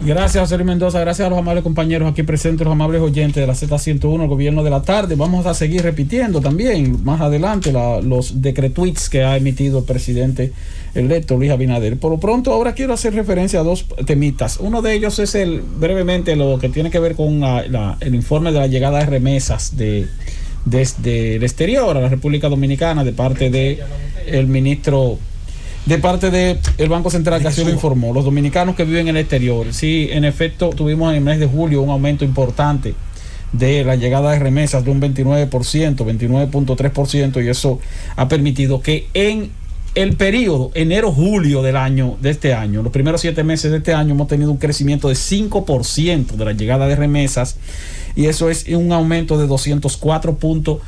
Gracias, José Luis Mendoza. Gracias a los amables compañeros aquí presentes, los amables oyentes de la Z101, el gobierno de la tarde. Vamos a seguir repitiendo también más adelante los decretweets que ha emitido el presidente electo Luis Abinader. Por lo pronto, ahora quiero hacer referencia a dos temitas. Uno de ellos es brevemente lo que tiene que ver con el informe de la llegada de remesas desde el exterior a la República Dominicana de parte de el ministro. De parte del Banco Central, que así lo informó, los dominicanos que viven en el exterior. Sí, en efecto, tuvimos en el mes de julio un aumento importante de la llegada de remesas de un 29%, 29.3%, y eso ha permitido que en el periodo enero-julio de este año, los primeros 7 meses de este año, hemos tenido un crecimiento de 5% de la llegada de remesas, y eso es un aumento de 204.9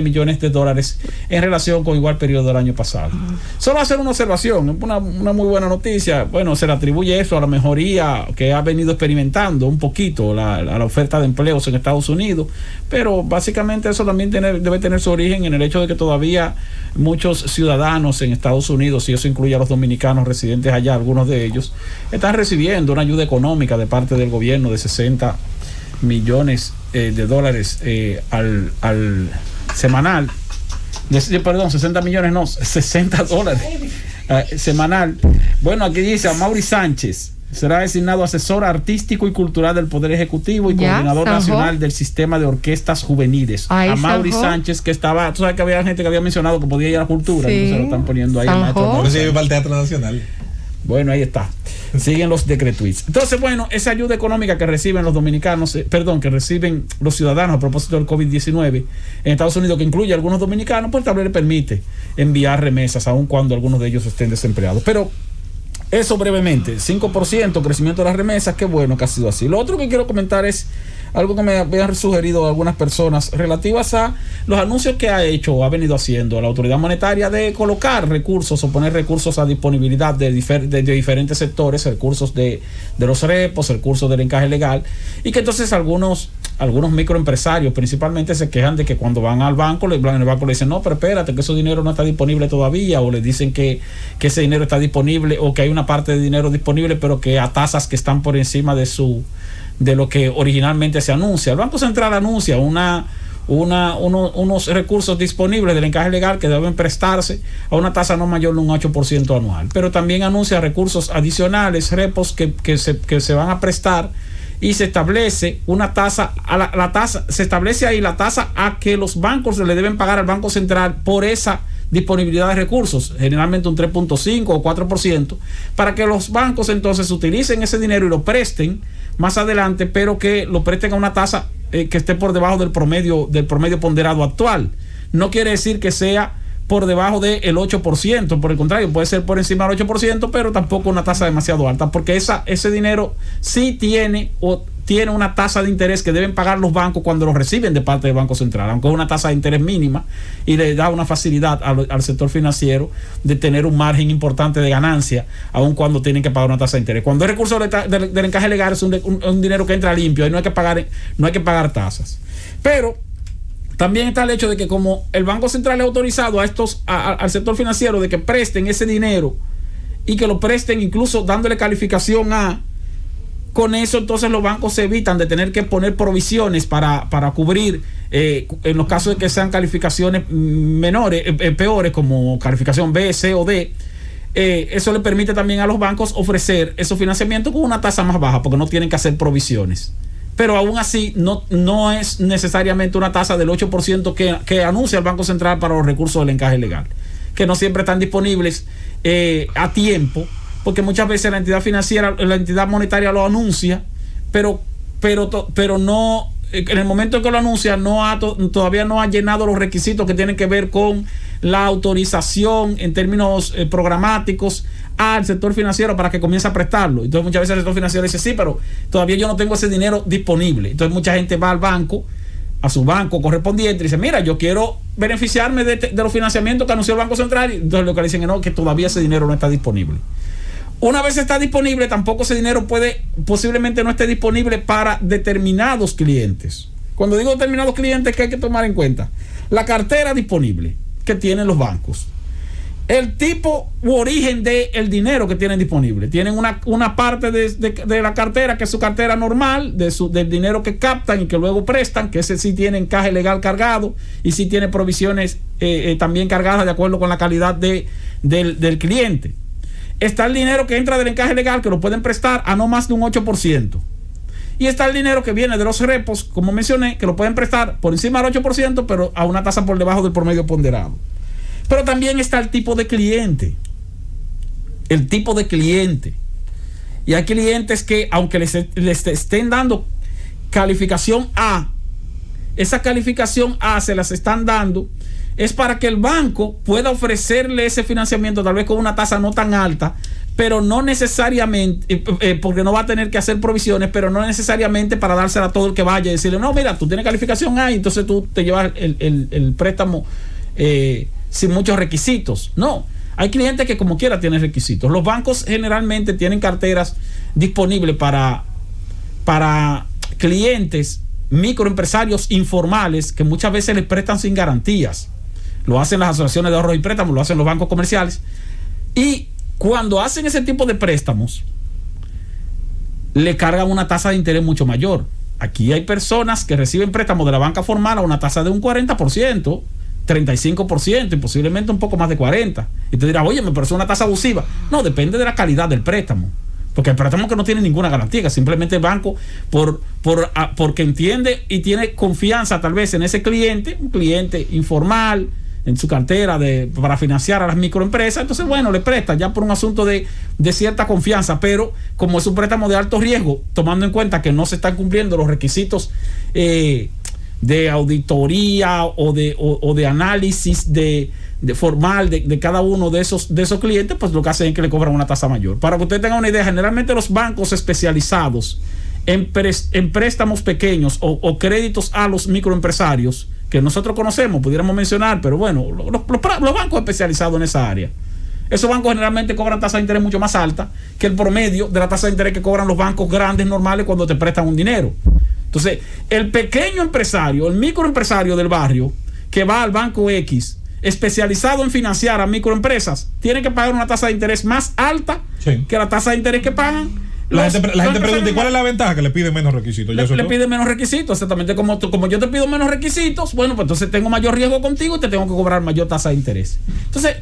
millones de dólares en relación con igual periodo del año pasado. Solo hacer una observación, una muy buena noticia. Bueno, se le atribuye eso a la mejoría que ha venido experimentando un poquito la oferta de empleos en Estados Unidos, pero básicamente eso también debe tener su origen en el hecho de que todavía muchos ciudadanos en Estados Unidos, y eso incluye a los dominicanos residentes allá, algunos de ellos, están recibiendo una ayuda económica de parte del gobierno de 60 millones de dólares al semanal. Perdón, 60 millones no, 60 dólares semanal. Bueno, aquí dice: Amaury Sánchez será designado asesor artístico y cultural del Poder Ejecutivo y coordinador nacional del sistema de orquestas juveniles. Amaury Sánchez, que estaba, tú sabes que había gente que había mencionado que podía ir a la cultura, sí. Entonces lo están poniendo ahí. Por eso iba al Teatro Nacional. Bueno, ahí está. Siguen los decretweets. Entonces, bueno, esa ayuda económica que reciben los dominicanos, que reciben los ciudadanos a propósito del COVID-19 en Estados Unidos, que incluye a algunos dominicanos, pues también le permite enviar remesas, aun cuando algunos de ellos estén desempleados. Pero eso brevemente, 5% crecimiento de las remesas, qué bueno que ha sido así. Lo otro que quiero comentar es algo que me habían sugerido algunas personas relativas a los anuncios que ha venido haciendo la autoridad monetaria de colocar recursos o poner recursos a disponibilidad de diferentes sectores, recursos de los repos, recursos del encaje legal, y que entonces algunos microempresarios principalmente se quejan de que cuando van al banco, el banco le dice: no, pero espérate, que ese dinero no está disponible todavía, o le dicen que ese dinero está disponible, o que hay una parte de dinero disponible pero que a tasas que están por encima de lo que originalmente se anuncia. El Banco Central anuncia unos recursos disponibles del encaje legal que deben prestarse a una tasa no mayor de un 8% anual, pero también anuncia recursos adicionales, repos que se van a prestar, y se establece una tasa, se establece ahí la tasa a que los bancos le deben pagar al Banco Central por esa disponibilidad de recursos, generalmente un 3.5 o 4%, para que los bancos entonces utilicen ese dinero y lo presten más adelante, pero que lo presten a una tasa que esté por debajo del promedio ponderado actual. No quiere decir que sea por debajo del 8%, por el contrario, puede ser por encima del 8%, pero tampoco una tasa demasiado alta, porque ese dinero sí tiene una tasa de interés que deben pagar los bancos cuando lo reciben de parte del Banco Central, aunque es una tasa de interés mínima, y le da una facilidad al sector financiero de tener un margen importante de ganancia, aun cuando tienen que pagar una tasa de interés. Cuando el recurso del encaje legal es un dinero que entra limpio, y no hay que pagar tasas. Pero también está el hecho de que, como el Banco Central ha autorizado al sector financiero de que presten ese dinero, y que lo presten incluso dándole calificación A, con eso entonces los bancos se evitan de tener que poner provisiones para cubrir en los casos de que sean calificaciones peores, como calificación B, C o D. Eso le permite también a los bancos ofrecer esos financiamientos con una tasa más baja, porque no tienen que hacer provisiones. Pero aún así no es necesariamente una tasa del 8% que anuncia el Banco Central para los recursos del encaje legal, que no siempre están disponibles a tiempo, porque muchas veces la entidad financiera, la entidad monetaria lo anuncia, pero no, en el momento en que lo anuncia, todavía no ha llenado los requisitos que tienen que ver con la autorización en términos programáticos al sector financiero para que comience a prestarlo. Entonces muchas veces el sector financiero dice: sí, pero todavía yo no tengo ese dinero disponible. Entonces mucha gente va al banco, a su banco correspondiente, y dice: mira, yo quiero beneficiarme de los financiamientos que anunció el Banco Central. Y entonces lo que le dicen es: no, que todavía ese dinero no está disponible. Una vez está disponible, tampoco ese dinero posiblemente no esté disponible para determinados clientes. Cuando digo determinados clientes, ¿qué hay que tomar en cuenta? La cartera disponible que tienen los bancos, el tipo u origen del dinero que tienen disponible. Tienen una parte de la cartera, que es su cartera normal, del dinero que captan y que luego prestan, que ese sí tiene encaje legal cargado y sí tiene provisiones también cargadas de acuerdo con la calidad del cliente. Está el dinero que entra del encaje legal, que lo pueden prestar a no más de un 8%. Y está el dinero que viene de los repos, como mencioné, que lo pueden prestar por encima del 8%, pero a una tasa por debajo del promedio ponderado. Pero también está el tipo de cliente. El tipo de cliente. Y hay clientes que, aunque les estén dando calificación A, esa calificación A se las están dando, es para que el banco pueda ofrecerle ese financiamiento, tal vez con una tasa no tan alta, pero no necesariamente, porque no va a tener que hacer provisiones, pero no necesariamente para dársela a todo el que vaya y decirle, no, mira, tú tienes calificación A, y entonces tú te llevas el préstamo sin muchos requisitos. No, hay clientes que como quiera tienen requisitos. Los bancos generalmente tienen carteras disponibles para clientes, microempresarios informales, que muchas veces les prestan sin garantías. Lo hacen las asociaciones de ahorros y préstamos, lo hacen los bancos comerciales. Y cuando hacen ese tipo de préstamos, le cargan una tasa de interés mucho mayor. Aquí hay personas que reciben préstamos de la banca formal a una tasa de un 40%, 35% y posiblemente un poco más de 40%. Y te dirás, oye, me parece una tasa abusiva. No, depende de la calidad del préstamo. Porque el préstamo que no tiene ninguna garantía, que simplemente el banco, porque entiende y tiene confianza tal vez en ese cliente, un cliente informal, en su cartera para financiar a las microempresas, entonces bueno, le presta ya por un asunto de cierta confianza, pero como es un préstamo de alto riesgo, tomando en cuenta que no se están cumpliendo los requisitos de auditoría o de análisis de formal de cada uno de esos clientes, pues lo que hacen es que le cobran una tasa mayor. Para que usted tenga una idea, generalmente los bancos especializados en préstamos pequeños o créditos a los microempresarios, que nosotros conocemos, pudiéramos mencionar, pero bueno, los bancos especializados en esa área, esos bancos generalmente cobran tasa de interés mucho más alta que el promedio de la tasa de interés que cobran los bancos grandes normales cuando te prestan un dinero. Entonces, el pequeño empresario, el microempresario del barrio, que va al banco X, especializado en financiar a microempresas, tiene que pagar una tasa de interés más alta que la tasa de interés que pagan. La gente pregunta, ¿y cuál es la ventaja? Que le piden menos requisitos. Le piden menos requisitos, exactamente. Como yo te pido menos requisitos, bueno, pues entonces tengo mayor riesgo contigo y te tengo que cobrar mayor tasa de interés. Entonces,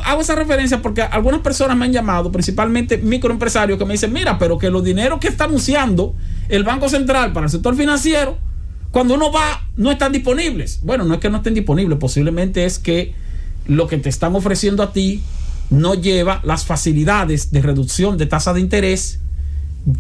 hago esa referencia porque algunas personas me han llamado, principalmente microempresarios, que me dicen, mira, pero que los dineros que está anunciando el Banco Central para el sector financiero, cuando uno va, no están disponibles. Bueno, no es que no estén disponibles, posiblemente es que lo que te están ofreciendo a ti no lleva las facilidades de reducción de tasa de interés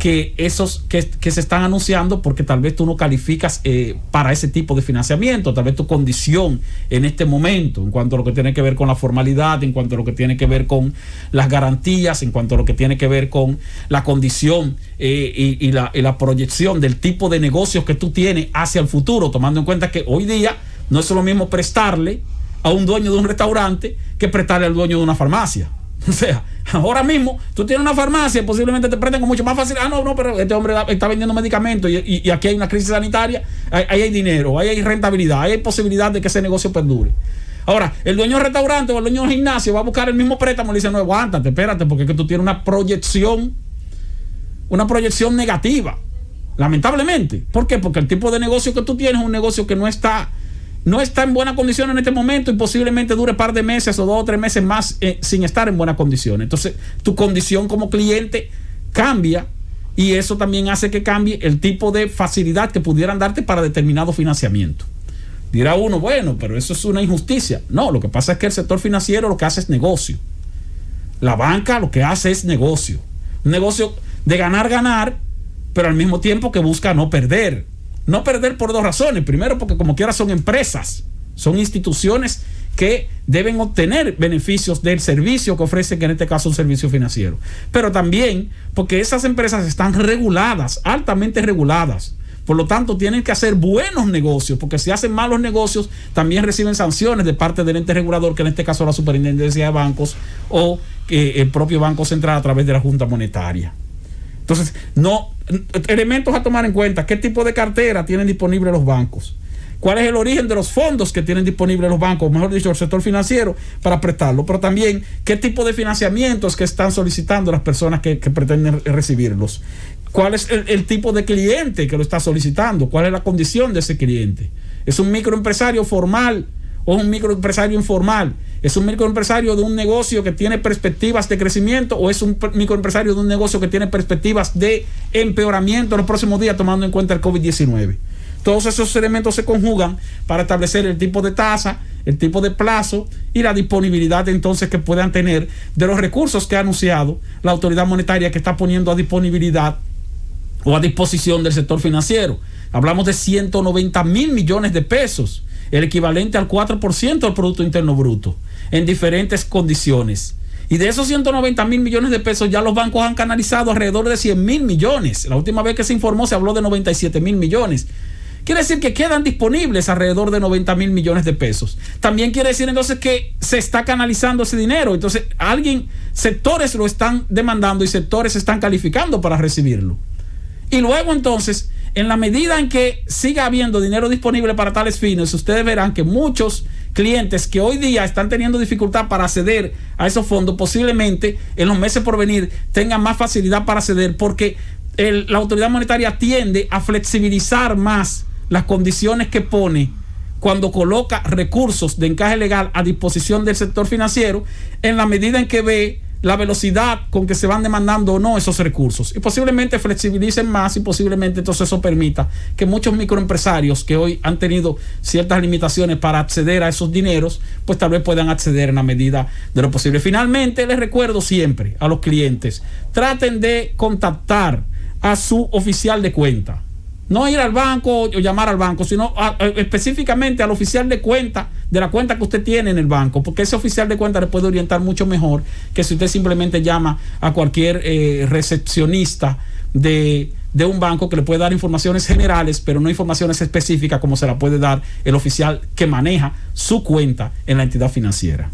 que esos que se están anunciando, porque tal vez tú no calificas para ese tipo de financiamiento, tal vez tu condición en este momento, en cuanto a lo que tiene que ver con la formalidad, en cuanto a lo que tiene que ver con las garantías, en cuanto a lo que tiene que ver con la condición y la proyección del tipo de negocios que tú tienes hacia el futuro, tomando en cuenta que hoy día no es lo mismo prestarle a un dueño de un restaurante que prestarle al dueño de una farmacia. O sea, ahora mismo tú tienes una farmacia, posiblemente te presten con mucho más fácil. No, pero este hombre está vendiendo medicamentos y aquí hay una crisis sanitaria, ahí hay dinero, ahí hay rentabilidad, ahí hay posibilidad de que ese negocio perdure. Ahora, el dueño del restaurante o el dueño del gimnasio va a buscar el mismo préstamo y le dice, no, aguántate, espérate, porque es que tú tienes una proyección negativa, lamentablemente. ¿Por qué? Porque el tipo de negocio que tú tienes es un negocio que no está en buena condición en este momento y posiblemente dure un par de meses o 2 o 3 meses más sin estar en buenas condiciones. Entonces, tu condición como cliente cambia y eso también hace que cambie el tipo de facilidad que pudieran darte para determinado financiamiento. Dirá uno, bueno, pero eso es una injusticia. No, lo que pasa es que el sector financiero lo que hace es negocio. La banca lo que hace es negocio. Un negocio de ganar, pero al mismo tiempo que busca no perder. No perder por 2 razones. Primero, porque como quiera son empresas, son instituciones que deben obtener beneficios del servicio que ofrecen, que en este caso es un servicio financiero. Pero también porque esas empresas están reguladas, altamente reguladas. Por lo tanto, tienen que hacer buenos negocios, porque si hacen malos negocios, también reciben sanciones de parte del ente regulador, que en este caso es la Superintendencia de Bancos o el propio Banco Central a través de la Junta Monetaria. Entonces, elementos a tomar en cuenta: qué tipo de cartera tienen disponible los bancos, cuál es el origen de los fondos que tienen disponibles los bancos, mejor dicho, el sector financiero, para prestarlo, pero también qué tipo de financiamientos que están solicitando las personas que pretenden recibirlos. ¿Cuál es el tipo de cliente que lo está solicitando? ¿Cuál es la condición de ese cliente? ¿Es un microempresario formal o es un microempresario informal? ¿Es un microempresario de un negocio que tiene perspectivas de crecimiento o es un microempresario de un negocio que tiene perspectivas de empeoramiento en los próximos días, tomando en cuenta el COVID-19? Todos esos elementos se conjugan para establecer el tipo de tasa, el tipo de plazo y la disponibilidad entonces que puedan tener de los recursos que ha anunciado la autoridad monetaria, que está poniendo a disponibilidad o a disposición del sector financiero. Hablamos de 190 mil millones de pesos, el equivalente al 4% del Producto Interno Bruto, en diferentes condiciones. Y de esos 190 mil millones de pesos, ya los bancos han canalizado alrededor de 100 mil millones. La última vez que se informó se habló de 97 mil millones. Quiere decir que quedan disponibles alrededor de 90 mil millones de pesos. También quiere decir entonces que se está canalizando ese dinero. Entonces, sectores lo están demandando y sectores están calificando para recibirlo. Y luego entonces, en la medida en que siga habiendo dinero disponible para tales fines, ustedes verán que muchos clientes que hoy día están teniendo dificultad para acceder a esos fondos, posiblemente en los meses por venir tengan más facilidad para acceder, porque la autoridad monetaria tiende a flexibilizar más las condiciones que pone cuando coloca recursos de encaje legal a disposición del sector financiero, en la medida en que ve la velocidad con que se van demandando o no esos recursos, y posiblemente flexibilicen más, y posiblemente entonces eso permita que muchos microempresarios que hoy han tenido ciertas limitaciones para acceder a esos dineros, pues tal vez puedan acceder en la medida de lo posible. Finalmente, les recuerdo siempre a los clientes, traten de contactar a su oficial de cuenta. No ir al banco o llamar al banco, sino específicamente al oficial de cuenta, de la cuenta que usted tiene en el banco, porque ese oficial de cuenta le puede orientar mucho mejor que si usted simplemente llama a cualquier recepcionista de un banco, que le puede dar informaciones generales, pero no informaciones específicas como se la puede dar el oficial que maneja su cuenta en la entidad financiera.